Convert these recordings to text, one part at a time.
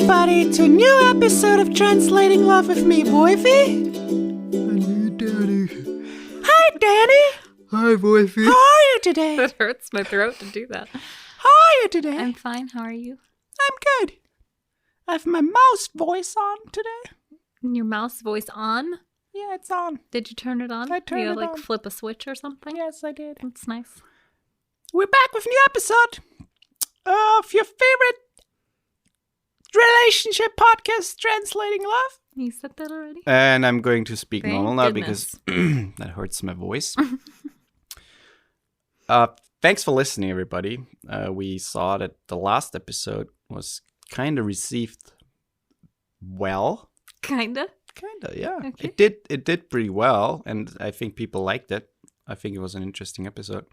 everybody, to a new episode of Translating Love with me, Woifi. And me, Dani. Hi, Dani. Hi, Woifi. How are you today? It hurts my throat to do that. How are you today? I'm fine. How are you? I'm good. I have my mouse voice on today. Your mouse voice on? Yeah, it's on. Did you turn it on? I turned you it like on. flip a switch or something? Yes, I did. That's nice. We're back with a new episode of your favorite relationship podcast, Translating Love. You said that already? And I'm going to speak Thank normal now goodness. because that hurts my voice. Thanks for listening, everybody. We saw that the last episode was kind of received well. Kinda. Kinda, yeah. Okay. It did pretty well, and I think people liked it. I think it was an interesting episode.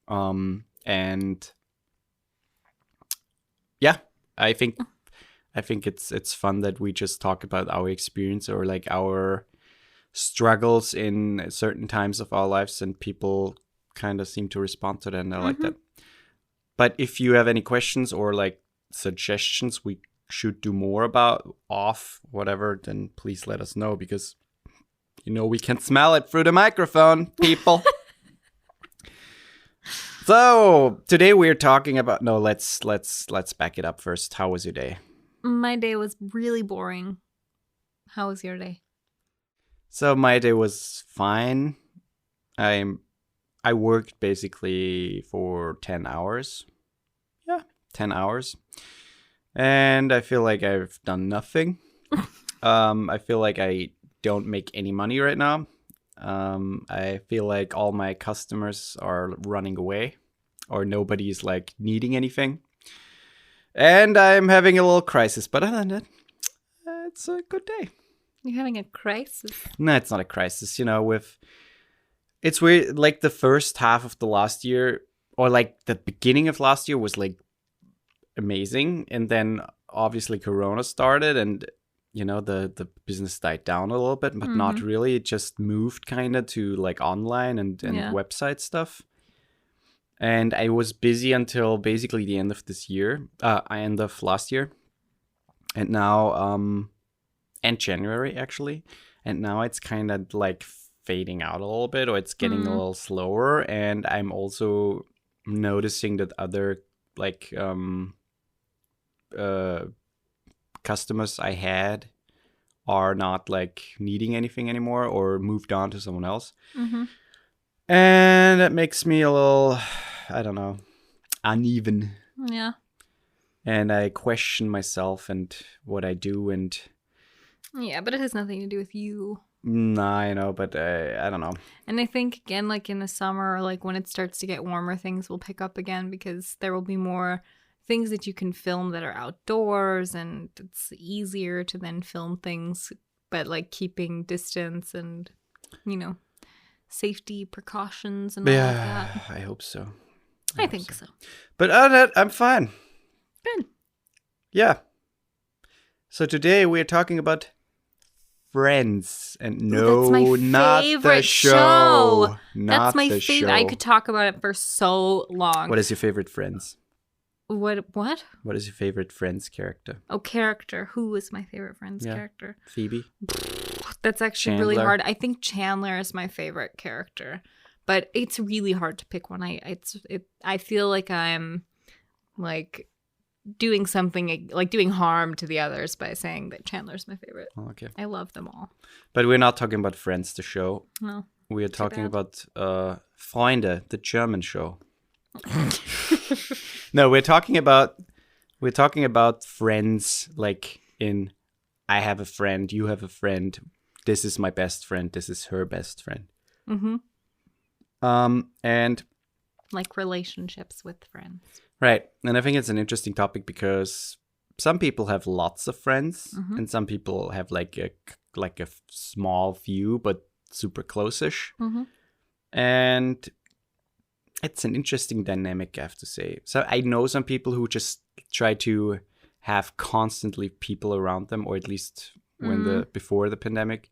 And yeah, I think it's fun that we just talk about our experience or like our struggles in certain times of our lives, and people kind of seem to respond to that, and I like that. But if you have any questions or like suggestions we should do more about whatever, then please let us know, because we can smell it through the microphone, people. So today we're talking about let's back it up first. How was your day? My day was really boring. How was your day? So my day was fine. I worked basically for 10 hours. Yeah, 10 hours. And I feel like I've done nothing. I feel like I don't make any money right now. I feel like all my customers are running away, or nobody's like needing anything. And I'm having a little crisis, but other than that, it's a good day. You're having a crisis? No, it's not a crisis. It's weird. Like the first half of the last year, or like the beginning of last year, was like amazing, and then obviously Corona started, and the business died down a little bit, but not really. It just moved kind of to like online and website stuff. And I was busy until basically the end of end of last year, and now and January actually, and now it's kind of like fading out a little bit, or it's getting a little slower. And I'm also noticing that other like customers I had are not like needing anything anymore, or moved on to someone else. And that makes me a little, I don't know, uneven. Yeah. And I question myself and what I do, and Yeah, but it has nothing to do with you. nah, I know, but I don't know. And I think, again, like in the summer, or like when it starts to get warmer, things will pick up again, because there will be more things that you can film that are outdoors, and it's easier to then film things, but like keeping distance and, safety precautions and all of that. I hope so. I think so. But other than that, I'm fine. Good. Yeah. So today we're talking about Friends, and That's my not the favorite show. Not That's my the favorite. show. I could talk about it for so long. What is your favorite Friends? What? What is your favorite Friends character? Oh, character. Who is my favorite Friends character? Phoebe? That's actually really Chandler? hard. I think Chandler is my favorite character, but it's really hard to pick one. I feel like I'm like doing something, like doing harm to the others by saying that Chandler's my favorite. Oh, okay. I love them all. But we're not talking about Friends, the show. No. We are talking bad. about Freunde, the German show. No, we're talking about friends, like in I have a friend, you have a friend, this is my best friend, this is her best friend. And Like relationships with friends. right, and I think it's an interesting topic because some people have lots of friends, and some people have like a small few but super close-ish. And it's an interesting dynamic, I have to say. So I know some people who just try to have constantly people around them, or at least before the pandemic.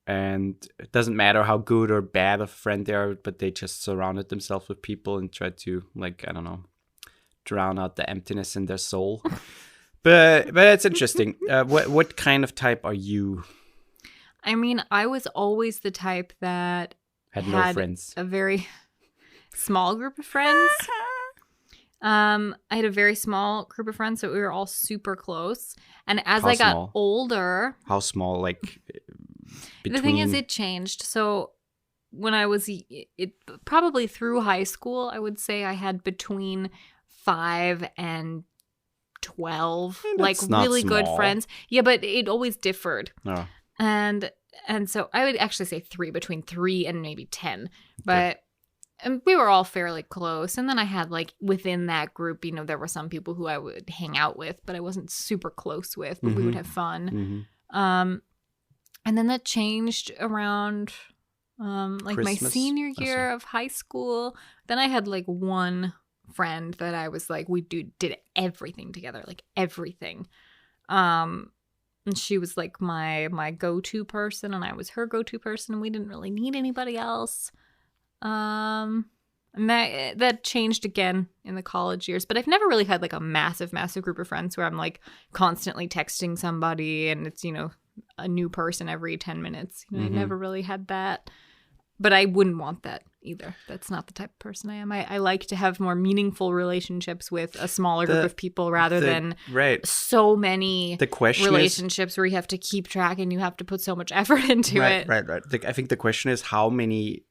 And it doesn't matter how good or bad of a friend they are, but they just surrounded themselves with people and tried to, like, I don't know, drown out the emptiness in their soul. But it's interesting. What kind of type are you? I mean, I was always the type that Had no friends. a very small group of friends. I had a very small group of friends, so we were all super close. And as I got older, how small? Like between... The thing is, it changed. So when I was probably through high school, I would say I had between 5 and 12, like really good friends. Yeah, but it always differed. Oh. And so I would actually say between 3 and maybe 10, but and we were all fairly close. And then I had like within that group, you know, there were some people who I would hang out with, but I wasn't super close with, but we would have fun. And then that changed around like Christmas, my senior year of high school. Then I had like one friend that I was like, we did everything together, like everything. And she was like my go-to person, and I was her go-to person, and we didn't really need anybody else. And that changed again in the college years, but I've never really had like a massive group of friends where I'm like constantly texting somebody and it's, you know, a new person every 10 minutes. You know, I never really had that, but I wouldn't want that either. That's not the type of person I am. I like to have more meaningful relationships with a smaller group of people rather than so many relationships where you have to keep track and you have to put so much effort into it. Right. I think the question is, how many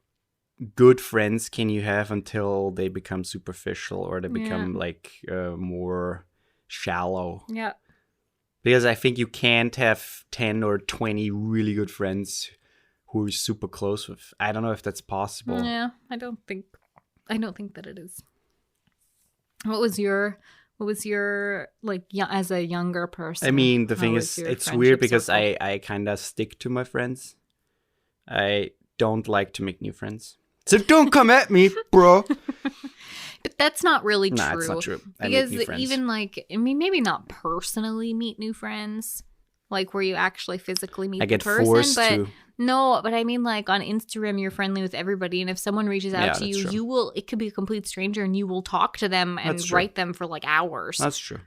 good friends can you have until they become superficial or they become like more shallow? Yeah. Because I think you can't have 10 or 20 really good friends who you're super close with. I don't know if that's possible. Yeah, I don't think that it is. What was your like as a younger person? I mean, the thing is, it's weird because I kind of stick to my friends. I don't like to make new friends. So don't come at me, bro. But that's not really true. Nah, it's not true. Because even like, I mean, maybe not personally meet new friends, like where you actually physically meet the person. Forced but to. No, but I mean, like on Instagram, you're friendly with everybody, and if someone reaches out to you, you will. It could be a complete stranger, and you will talk to them and write them for like hours. That's true.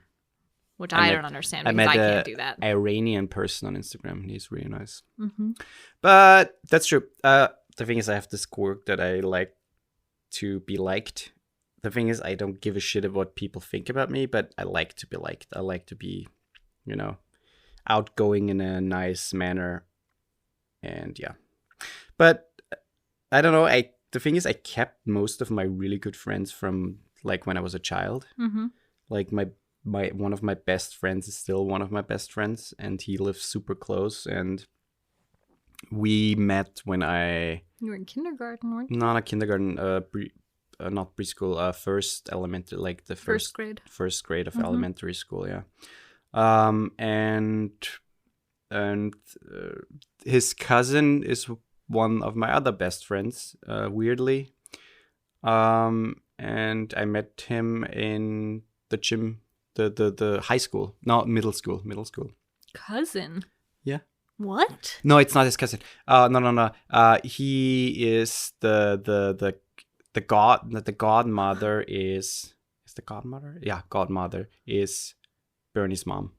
Which I don't understand because I can't do that. Iranian person on Instagram, and he's really nice. But that's true. The thing is, I have this quirk that I like to be liked. The thing is, I don't give a shit about what people think about me, but I like to be liked. I like to be, you know, outgoing in a nice manner. And yeah. But I don't know. The thing is, I kept most of my really good friends from like when I was a child. Like my one of my best friends is still one of my best friends, and he lives super close. And we met when you were in kindergarten, weren't you? Not a kindergarten, not preschool, first elementary, like the first grade of elementary school, yeah. And his cousin is one of my other best friends, weirdly. And I met him in the gym, the high school, no, middle school. Cousin? Yeah. What? No, it's not his cousin. No. He is the godmother is the godmother? Yeah, godmother is Bernie's mom.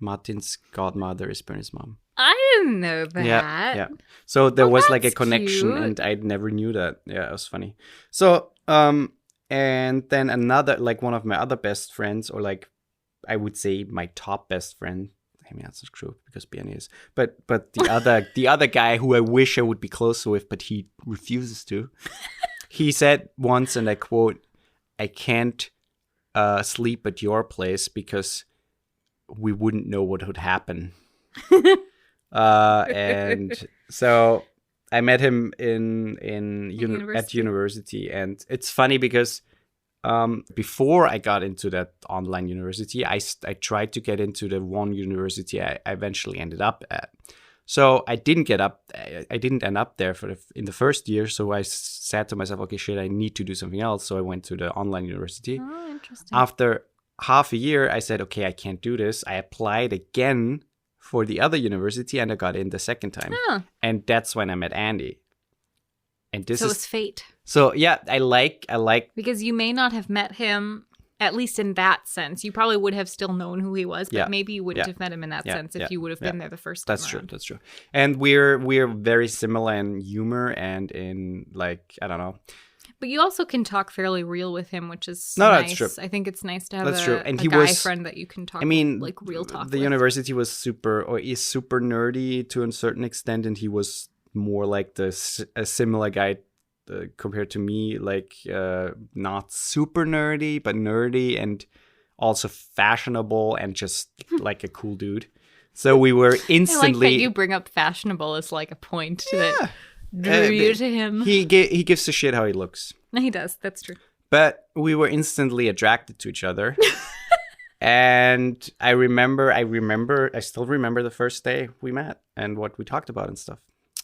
Martin's godmother is Bernie's mom. I didn't know that. Yeah. So there was like a connection, cute. And I never knew that. Yeah, it was funny. So, and then another, like one of my other best friends, or like I would say my top best friend. I mean, that's not true because Bernie is. But the other guy who I wish I would be closer with, but he refuses to. He said once, and I quote, "I can't sleep at your place because we wouldn't know what would happen." And so I met him at university, and it's funny because before I got into that online university, I tried to get into the one university I eventually ended up at. So I didn't end up there in the first year. So I said to myself, okay, shit, I need to do something else. So I went to the online university. Oh, interesting. After half a year, I said, okay, I can't do this. I applied again for the other university, and I got in the second time. Huh. And that's when I met Andi. And this so it's fate. So yeah, I like because you may not have met him at least in that sense. You probably would have still known who he was, but Yeah. maybe you wouldn't Yeah. have met him in that Yeah. sense if Yeah. you would have Yeah. been there the first time That's true. around. That's true. And we're very similar in humor and in like, I don't know. But you also can talk fairly real with him, which is No, nice. that's true. I think it's nice to have That's true. And a he guy was- friend that you can talk I mean, like real talk the with. university was is super nerdy to a certain extent, and he was more like a similar guy compared to me, like not super nerdy, but nerdy and also fashionable and just like a cool dude. So we were I like instantly. that you bring up fashionable as like a point that drew you to him. He gives a shit how he looks. No, he does. That's true. But we were instantly attracted to each other. And I still remember the first day we met and what we talked about and stuff.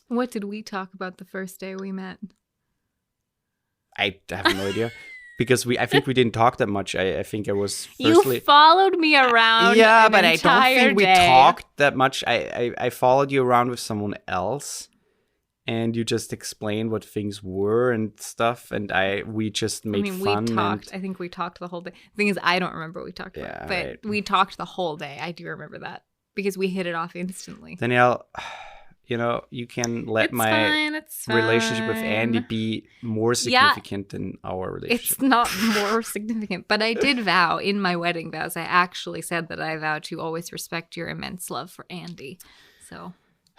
What did we talk about the first day we met? I have no idea. Because I think we didn't talk that much. I think I was You firstly... followed me around. Yeah, an but I don't entire think we day. talked that much. I followed you around with someone else. And you just explained what things were and stuff, and we just made fun. We talked. I think we talked the whole day. The thing is, I don't remember what we talked about, but right. we talked the whole day. I do remember that because we hit it off instantly. Danielle, you can let It's relationship with Andy fine. be more significant than our relationship. It's not more significant, but I did vow in my wedding vows. I actually said that I vow to always respect your immense love for Andy. So.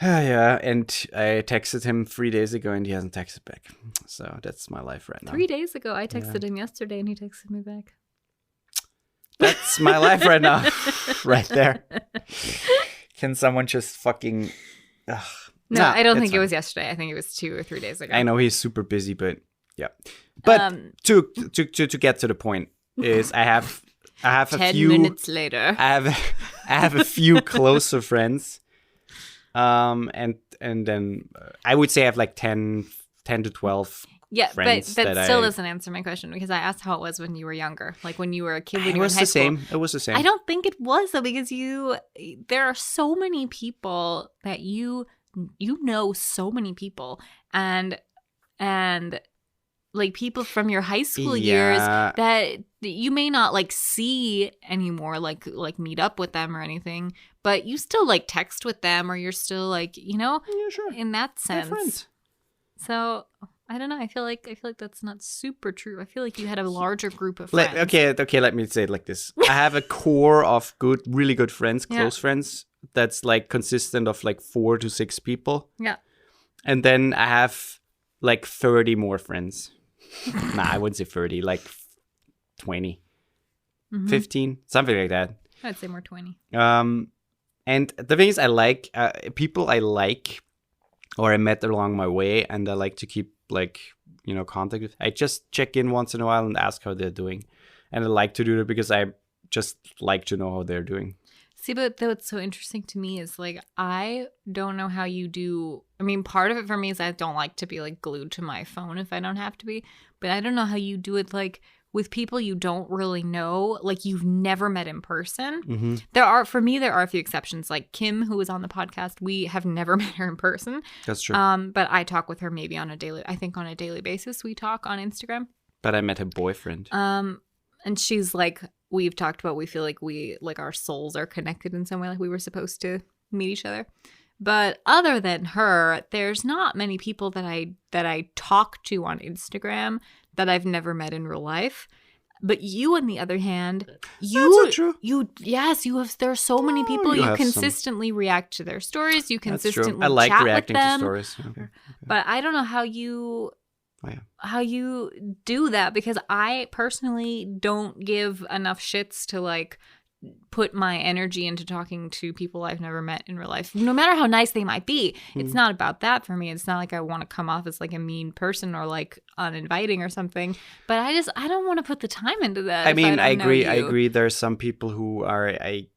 Yeah, and I texted him 3 days ago, and he hasn't texted back. So that's my life right now. 3 days ago, I texted him yesterday, and he texted me back. That's my life right now, right there. Can someone just fucking? Ugh. No, Nah, I don't it's think it fine. was yesterday. I think it was 2 or 3 days ago. I know he's super busy, but yeah. But to get to the point is I have a 10 few minutes later. I have a few closer friends. And then I would say I have like 10 to 12 Yeah, but friends that that still I- doesn't answer my question because I asked how it was when you were younger, like when you were a kid, when It you were in was high the school. same. It was the same. I don't think it was though because there are so many people that you know so many people and like people from your high school years Yeah. that you may not like see anymore, like meet up with them or anything, but you still like text with them or you're still like, Yeah, sure. in that They're sense. friends. So I don't know. I feel like that's not super true. I feel like you had a larger group of friends. Okay. Let me say it like this. I have a core of really good friends, Yeah. close friends. That's like consistent of like 4 to 6 people, Yeah. and then I have like 30 more friends. Nah, I wouldn't say 30. Like 20, Mhm. 15, something like that. I'd say more 20. And the thing is, I like people I like or I met along my way, and I like to keep like contact with. I just check in once in a while and ask how they're doing, and I like to do that because I just like to know how they're doing. See, but what's so interesting to me is like I don't know how you do. I mean, part of it for me is I don't like to be like glued to my phone if I don't have to be. But I don't know how you do it like with people you don't really know, like you've never met in person. Mm-hmm. There are a few exceptions, like Kim, who was on the podcast. We have never met her in person. That's true. But I talk with her maybe on a daily basis. We talk on Instagram. But I met her boyfriend. And she's like, we've talked about, we feel like our souls are connected in some way, like we were supposed to meet each other. But other than her, there's not many people that I talk to on Instagram that I've never met in real life. But you, on the other hand, That's not true. there are so many people you you have some. consistently react to their stories. You That's true. consistently I like chat reacting with to them. stories. Okay. But I don't know how you do that because I personally don't give enough shits to like put my energy into talking to people I've never met in real life, no matter how nice they might be. It's not about that for me. It's not like I want to come off as like a mean person or like uninviting or something, but I don't want to put the time into that. I if mean, I don't know agree. I you. agree. There are some people who are I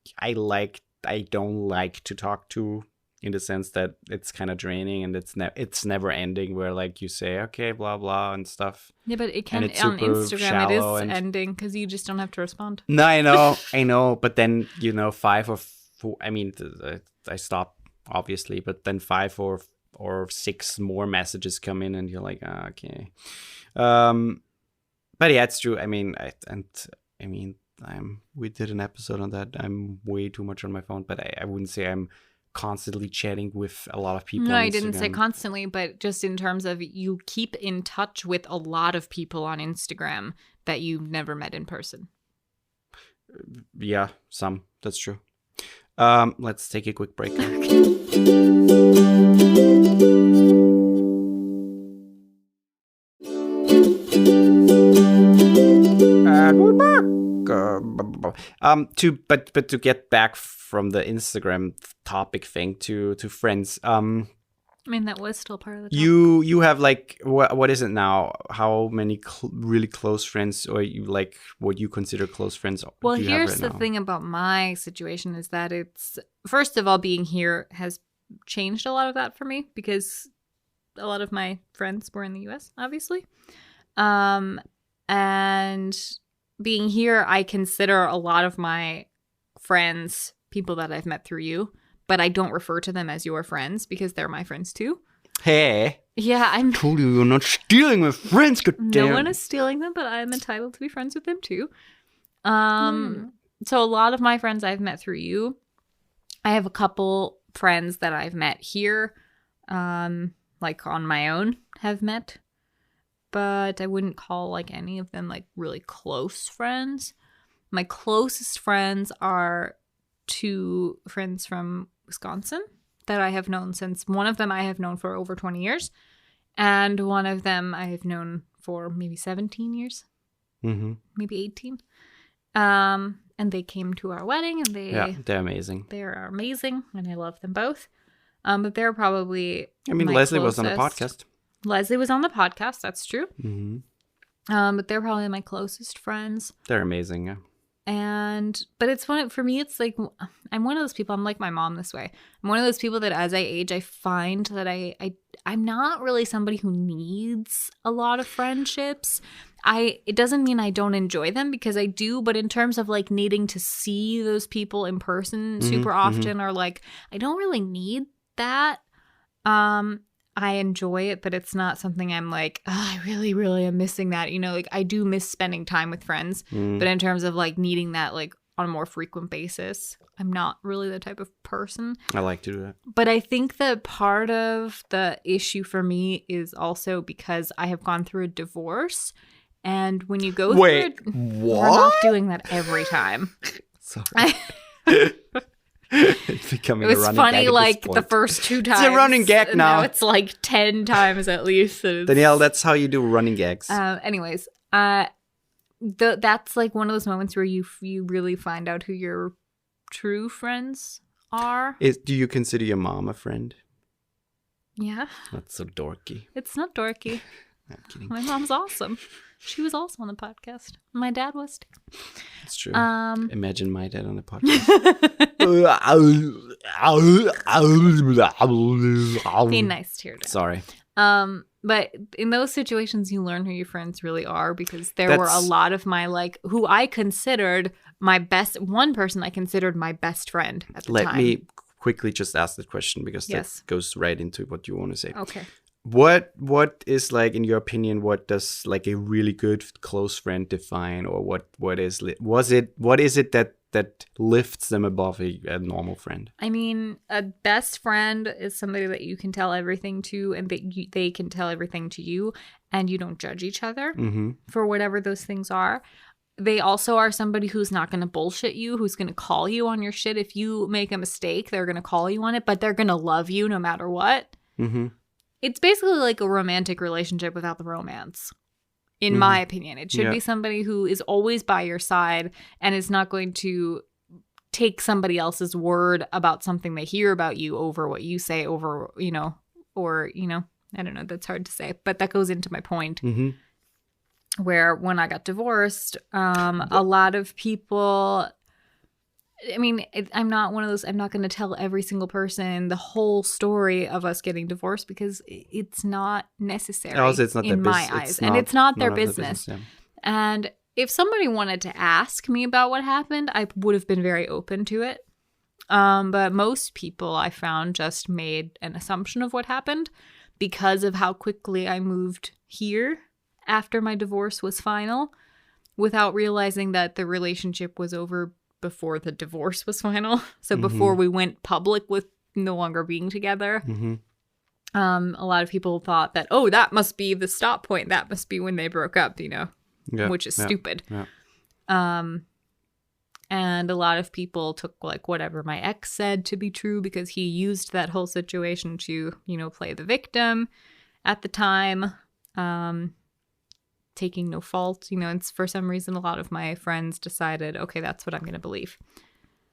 don't like to talk to, in the sense that it's kind of draining and it's never ending. Where like you say okay, blah blah and stuff. Yeah, but it can it's on super Instagram. It shallow is and- ending because you just don't have to respond. No, I know. But then 5 or 4. I mean, I stop obviously, but then 5 or 6 more messages come in, and you're like, okay. But yeah, it's true. I mean, I mean, we did an episode on that. I'm way too much on my phone, but I wouldn't say I'm constantly chatting with a lot of people. No, on I didn't say Instagram. constantly, but just in terms of you keep in touch with a lot of people on Instagram that you've never met in person. Yeah, some. That's true. Let's take a quick break. And we're back. To get back from the Instagram topic thing to friends. I mean, that was still part of the topic. You have like what is it now? How many really close friends, or you like what you consider close friends? Well, do you have here's right the now? thing about my situation is that it's, first of all, being here has changed a lot of that for me because a lot of my friends were in the US, obviously. And being here, I consider a lot of my friends people that I've met through you, but I don't refer to them as your friends because they're my friends too. Hey, Yeah, I'm. told you you're not stealing my friends. No one is stealing them, but I'm entitled to be friends with them too. So a lot of my friends I've met through you. I have a couple friends that I've met here, like on my own, have met, but I wouldn't call like any of them like really close friends. My closest friends are two friends from Wisconsin that I have known since, one of them I have known for over 20 years, and one of them I have known for maybe 17 years, maybe 18. And they came to our wedding, and they're amazing. They're amazing, and I love them both. But they're probably, I mean, my Leslie was on the closest. podcast. Leslie was on the podcast, that's true. Mm-hmm. But they're probably my closest friends. They're amazing. Yeah. But it's one, for me, it's like, I'm one of those people, I'm like my mom this way. I'm one of those people that as I age, I find that I'm not really somebody who needs a lot of friendships. It doesn't mean I don't enjoy them, because I do, but in terms of like needing to see those people in person super often, or like, I don't really need that. I enjoy it, but it's not something I'm like, oh, I really, really am missing that. You know, like I do miss spending time with friends, but in terms of like needing that like on a more frequent basis, I'm not really the type of person. I like to do that. But I think that part of the issue for me is also because I have gone through a divorce. And when you go Wait, through what? We're not doing that every time. Sorry. It's becoming It was a running funny gag at like this the point. first 2 times. It's a running gag and now. It's like 10 times at least. Danielle, that's how you do running gags. Anyways, that's like one of those moments where you really find out who your true friends are. Do you consider your mom a friend? Yeah. That's so dorky. It's not dorky. I'm kidding. My mom's awesome. She was also on the podcast. My dad was too. It's true. Imagine my dad on the podcast. Be nice to your dad. Sorry. But in those situations, you learn who your friends really are, because there were a lot of my, like, who I considered my best, one person I considered my best friend at the time. Let me quickly just ask that question, because Yes. that goes right into what you want to say. Okay. What is, like, in your opinion, what does like a really good close friend define, or what is it that lifts them above a normal friend? I mean, a best friend is somebody that you can tell everything to, and they can tell everything to you, and you don't judge each other for whatever those things are. They also are somebody who's not going to bullshit you, who's going to call you on your shit. If you make a mistake, they're going to call you on it, but they're going to love you no matter what. It's basically like a romantic relationship without the romance. In my opinion, it should be somebody who is always by your side and is not going to take somebody else's word about something they hear about you over what you say, over, you know, or, you know, I don't know, that's hard to say, but that goes into my point. Where when I got divorced, a lot of people, I mean, I'm not one of those, I'm not going to tell every single person the whole story of us getting divorced, because it's not necessary It's not in my eyes. And it's not their business. And if somebody wanted to ask me about what happened, I would have been very open to it. But most people I found just made an assumption of what happened because of how quickly I moved here after my divorce was final. without realizing that the relationship was over before the divorce was final. So Mhm. before we went public with no longer being together. Mm-hmm. A lot of people thought that, oh, that must be the stop point. That must be when they broke up, Yeah. which is yeah, stupid. Yeah. And a lot of people took like whatever my ex said to be true because he used that whole situation to, play the victim at the time, taking no fault, and for some reason a lot of my friends decided, okay, that's what I'm going to believe.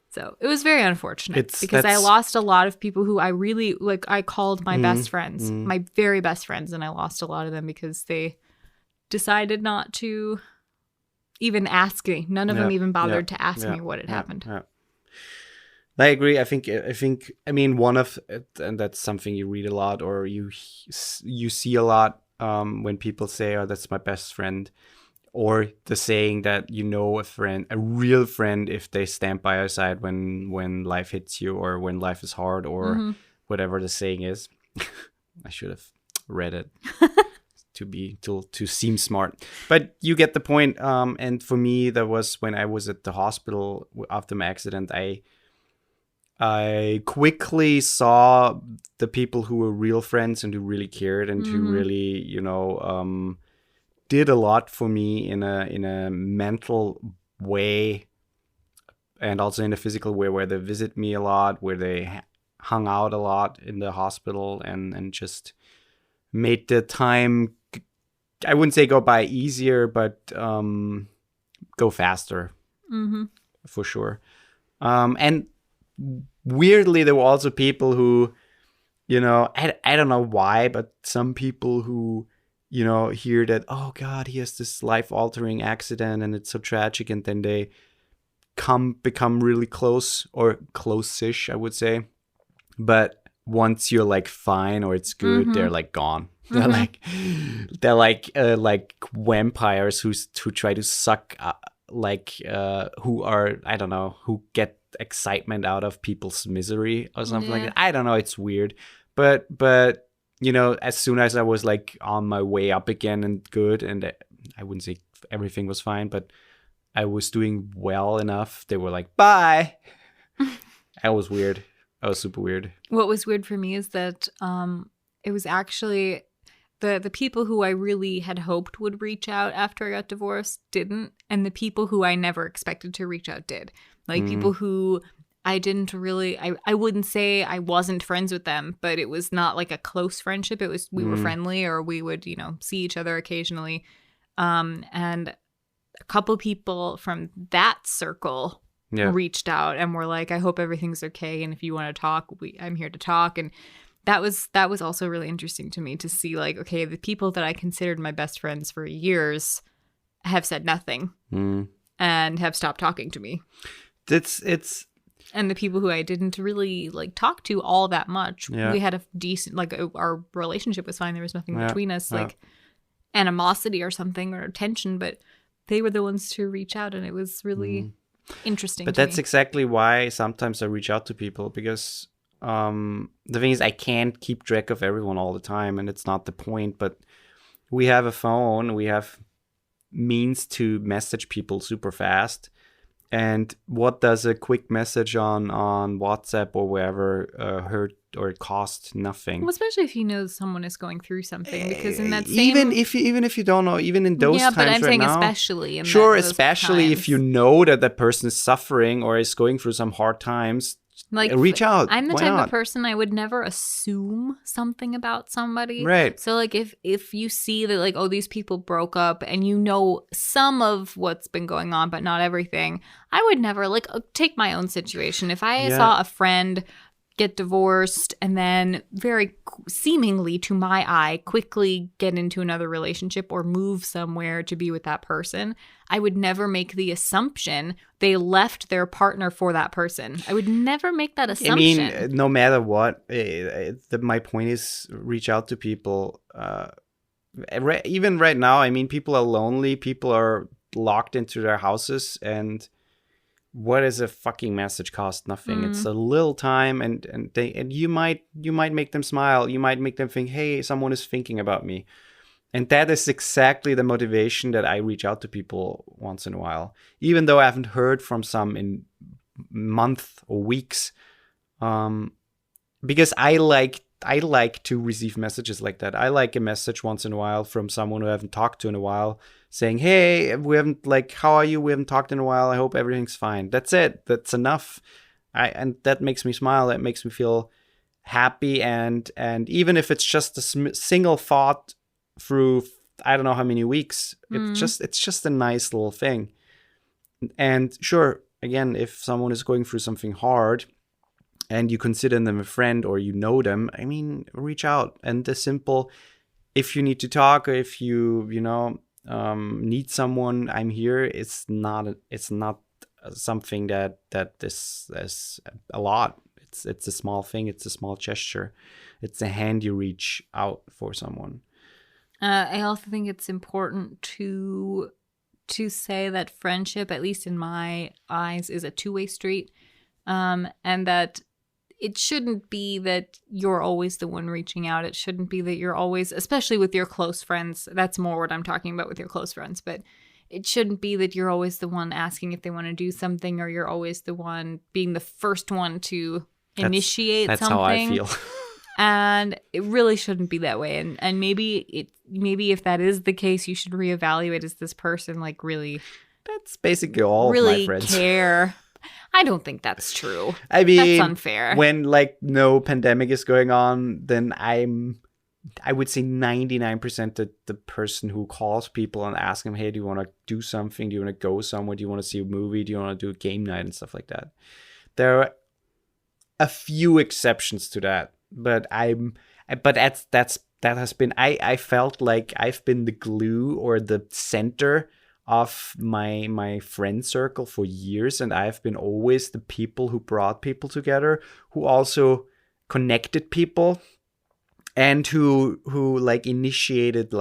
So it was very unfortunate because I lost a lot of people who I really, like, I called my best friends, my very best friends, and I lost a lot of them because they decided not to even ask me. None of them even bothered to ask me what had happened. Yeah. I agree. I think, one of it, and that's something you read a lot or you see a lot when people say, oh, that's my best friend. Or the saying that a real friend, if they stand by your side when life hits you or when life is hard or whatever the saying is. I should have read it to seem smart. But you get the point. And for me, that was when I was at the hospital after my accident. I quickly saw the people who were real friends and who really cared and who really, did a lot for me in a mental way and also in a physical way, where they visit me a lot, where they hung out a lot in the hospital and just made the time, I wouldn't say go by easier, but go faster. For sure. And weirdly, there were also people who, I don't know why, but some people who, hear that, oh God, he has this life-altering accident and it's so tragic, and then they become really close or close-ish, I would say. But once you're like fine or it's good, they're like gone. They're like vampires who try to suck who are, I don't know, who get excitement out of people's misery or something like that. I don't know, it's weird. But as soon as I was like on my way up again and good, and I wouldn't say everything was fine, but I was doing well enough, they were like, bye. That was weird. That was super weird. What was weird for me is that it was actually the people who I really had hoped would reach out after I got divorced didn't, and the people who I never expected to reach out did. Like people who I didn't really, I wouldn't say I wasn't friends with them, but it was not like a close friendship. It was, we were friendly, or we would, see each other occasionally. And a couple people from that circle reached out and were like, I hope everything's okay. And if you want to talk, I'm here to talk. And that was also really interesting to me to see, like, okay, the people that I considered my best friends for years have said nothing and have stopped talking to me. And the people who I didn't really like talk to all that much, we had a decent, like, our relationship was fine. There was nothing between us, like animosity or something or tension, but they were the ones to reach out, and it was really interesting. But that's exactly why sometimes I reach out to people, because the thing is, I can't keep track of everyone all the time, and it's not the point. But we have a phone, we have means to message people super fast. And what does a quick message on WhatsApp or wherever hurt or cost? Nothing. Well, especially if you know someone is going through something, because in that same... even if you don't know, even in those times, but I'm right saying now, especially in sure, those especially times. if you know that that person is suffering or is going through some hard times. Like, reach out. I'm the Why type not? of person, I would never assume something about somebody. Right. So, like, if you see that, like, oh, these people broke up, and you know some of what's been going on, but not everything, I would never, like, take my own situation. If I saw a friend get divorced and then very seemingly to my eye quickly get into another relationship or move somewhere to be with that person, I would never make the assumption they left their partner for that person. I would never make that assumption. I mean, no matter what, my point is reach out to people. Even right now, I mean, people are lonely. People are locked into their houses, and what does a fucking message cost? Nothing. It's a little time, and you might make them smile. You might make them think, hey, someone is thinking about me. And that is exactly the motivation that I reach out to people once in a while, even though I haven't heard from some in months or weeks. Because I like to receive messages like that. I like a message once in a while from someone who I haven't talked to in a while, saying, "Hey, we haven't how are you? We haven't talked in a while. I hope everything's fine." That's it. That's enough. And that makes me smile. That makes me feel happy. And even if it's just a single thought through I don't know how many weeks, it's just a nice little thing. And sure, again, if someone is going through something hard, and you consider them a friend or you know them, I mean, reach out. And the simple, if you need to talk or if you need someone, I'm here. It's not something that is a lot. It's a small thing. It's a small gesture. It's a hand you reach out for someone. I also think it's important to say that friendship, at least in my eyes, is a two-way street, and that it shouldn't be that you're always the one reaching out. It shouldn't be that you're always, especially with your close friends. That's more what I'm talking about with your close friends. But it shouldn't be that you're always the one asking if they want to do something, or you're always the one being the first one to initiate that's something. That's how I feel. And it really shouldn't be that way. And maybe if that is the case, you should reevaluate, is this person really That's basically all really of my friends. Care. I don't think that's true. I mean, that's unfair. When no pandemic is going on, then I would say 99% that the person who calls people and asks them, "Hey, do you want to do something? Do you want to go somewhere? Do you want to see a movie? Do you want to do a game night?" and stuff like that. There are a few exceptions to that, but that has been I felt like I've been the glue or the center of my friend circle for years, and I've been always the people who brought people together, who also connected people, and who initiated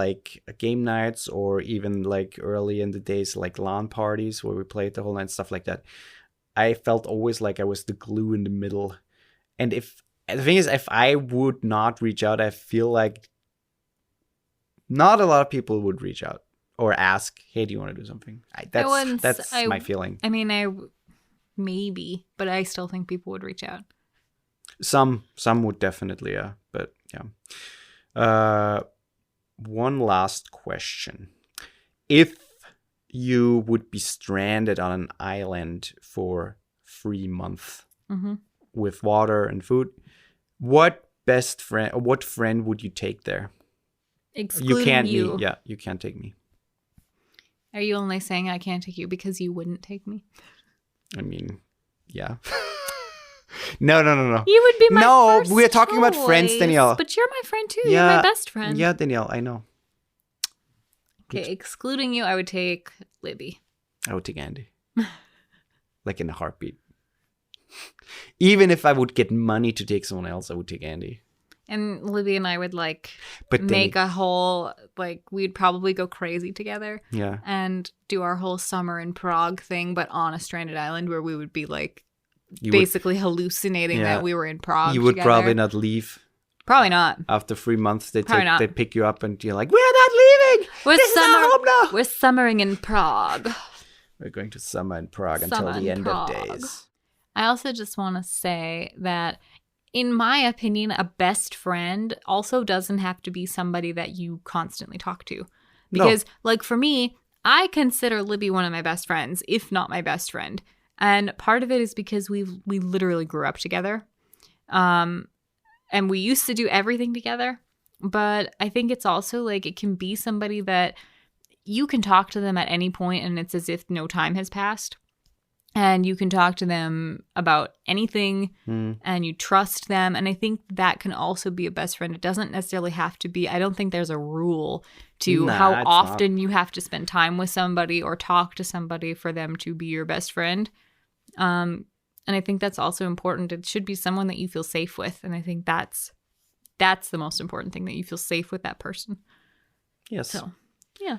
game nights, or even early in the days LAN parties where we played the whole night, stuff like that. I felt always like I was the glue in the middle. And the thing is, if I would not reach out, I feel like not a lot of people would reach out or ask, "Hey, do you want to do something?" That's my feeling. I mean, maybe, but I still think people would reach out. Some would definitely, yeah. But yeah. One last question: if you would be stranded on an island for 3 months with water and food, what friend would you take there? Excluding you. Yeah, you can't take me. Are you only saying I can't take you because you wouldn't take me? I mean, yeah. No. You would be my first we're talking about friends, choice. Danielle. But you're my friend too. Yeah, you're my best friend. Yeah, Danielle, I know. Okay, excluding you, I would take Libby. I would take Andi. In a heartbeat. Even if I would get money to take someone else, I would take Andi. And Libby and I would but make a whole we'd probably go crazy together. Yeah. And do our whole summer in Prague thing, but on a stranded island where we would be basically hallucinating that we were in Prague. You would together. probably not leave. Probably not. After 3 months, they pick you up and you're like, "We're not leaving. This is our home now. We're summering in Prague. We're going to summer in Prague until the end of days." I also just want to say that, in my opinion, a best friend also doesn't have to be somebody that you constantly talk to. Because, for me, I consider Libby one of my best friends, if not my best friend. And part of it is because we literally grew up together. And we used to do everything together. But I think it's also it can be somebody that you can talk to them at any point and it's as if no time has passed. And you can talk to them about anything and you trust them. And I think that can also be a best friend. It doesn't necessarily have to be. I don't think there's a rule to how often you have to spend time with somebody or talk to somebody for them to be your best friend. And I think that's also important. It should be someone that you feel safe with. And I think that's the most important thing, that you feel safe with that person. Yes. So, yeah.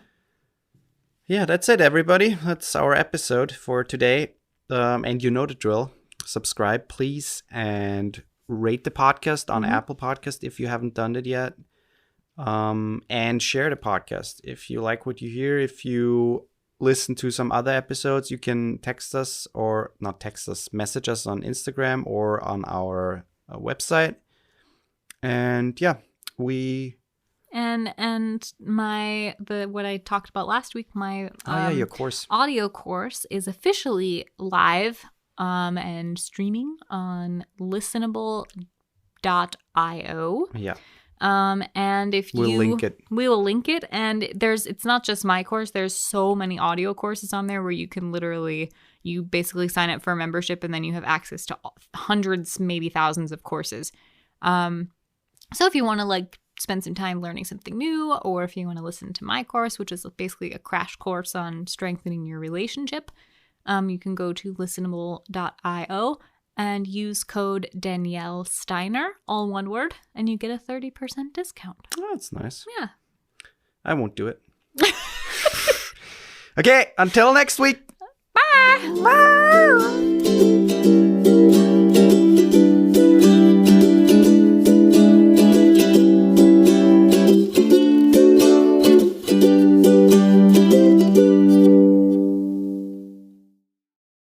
Yeah, that's it, everybody. That's our episode for today. And you know the drill. Subscribe, please, and rate the podcast on Apple Podcast if you haven't done it yet. And share the podcast. If you like what you hear, if you listen to some other episodes, you can text us, or not text us, message us on Instagram or on our website. And yeah, And what I talked about last week, my your course, audio course is officially live and streaming on listenable.io. Yeah. And if We'll link it. We will link it. And it's not just my course. There's so many audio courses on there where you can you basically sign up for a membership and then you have access to hundreds, maybe thousands of courses. So if you want to spend some time learning something new, or if you want to listen to my course, which is basically a crash course on strengthening your relationship, you can go to listenable.io and use code Danielle Steiner, all one word, and you get a 30% discount. Oh, that's nice. Yeah. I won't do it. Okay, until next week. Bye. Bye.